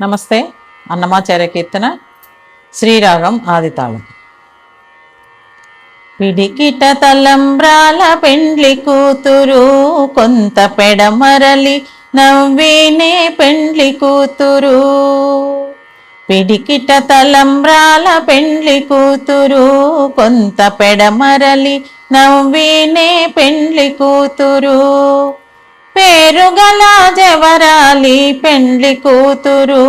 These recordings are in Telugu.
నమస్తే. అన్నమాచార్య కీర్తన శ్రీరాగం ఆదితాళం. పిడికిట తలంబ్రాల పెండ్లి కూతురు కొంత పెడమరలి నవ్వినే పెండ్లి కూతురు. పిడికిట తలంబ్రాల పెండ్లి కూతురు కొంత పెడమరలి నవ్వినే పెండ్లి కూతురు. పేరుగల జవరాలి పెండ్లి కూతురు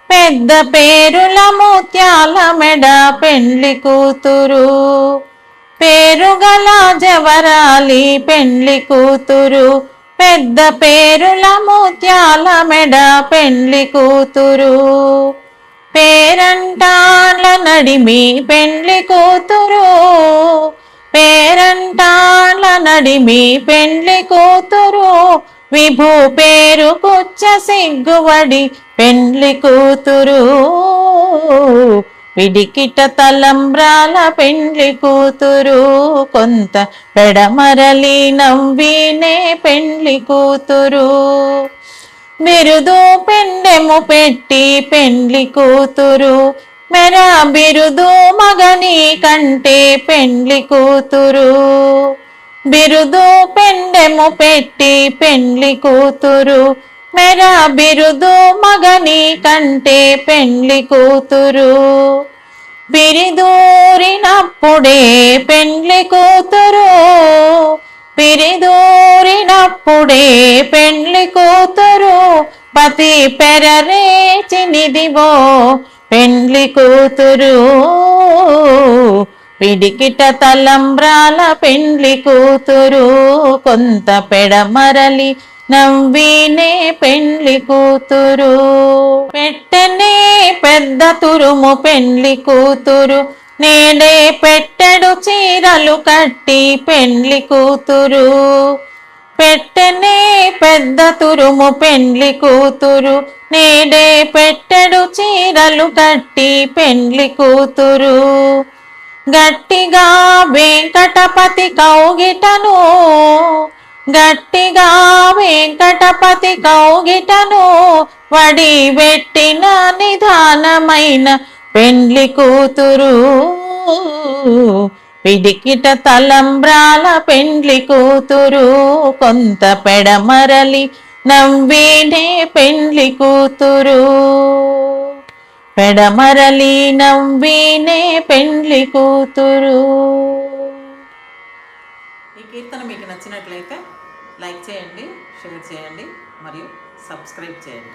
పెద్ద పేరుల ముత్యాల మెడ పెండ్లి కూతురు. పేరుగల జవరాలి పెండ్లి కూతురు పెద్ద పేరుల ముత్యాల మెడ పెండ్లి కూతురు. పేరంటాళ్ళ నడిమి పెండ్లి కూతురు పేరంటాళ్ళ నడిమి పెండ్లి కూతురు. విభూ పేరు కుచ్చ సిగ్గువడి పెండ్లి కూతురు. పిడికిట తలంబ్రాల పెండ్లి కూతురు కొంత పెడమరలి నవ్వినే పెండ్లి కూతురు. బిరుదు పెండెము పెట్టి పెండ్లి కూతురు మెర బిరుదు మగని కంటే పెండ్లి కూతురు. బిరుదు పెండెము పెట్టి పెండ్లి కూతురు మెర బిరుదు మగని కంటే పెండ్లి కూతురు. బిరిదూరినప్పుడే పెండ్లి కూతురు బిరిదూరినప్పుడే పెండ్లి కూతురు. పతి పెరరేచినిదివో పెండ్లి కూతురు. పిడికిట తలంబ్రాల పెండ్లి కూతురు కొంత పెడమరలి నవ్వినే పెండ్లి కూతురు. పెట్టనే పెద్ద తురుము పెండ్లి కూతురు నేడే పెట్టెడు చీరలు కట్టి పెండ్లి కూతురు. పెట్టెనే పెద్ద తురుము పెండ్లి కూతురు నేడే పెట్టెడు చీరలు కట్టి పెండ్లి కూతురు. గట్టిగా వెంకటపతి కౌగిటను గట్టిగా వెంకటపతి కౌగిటను వడి పెట్టిన నిదానమైన పెండ్లి కూతురు. పిడికిట తలంబ్రాల పెండ్లి కూతురు కొంత పెడమరలి నవ్వినే పెండ్లి కూతురు. పెడమరలి నవ్వినే పెండ్లి కూతురు. ఈ కీర్తన మీకు నచ్చినట్లయితే లైక్ చేయండి, షేర్ చేయండి మరియు సబ్స్క్రైబ్ చేయండి.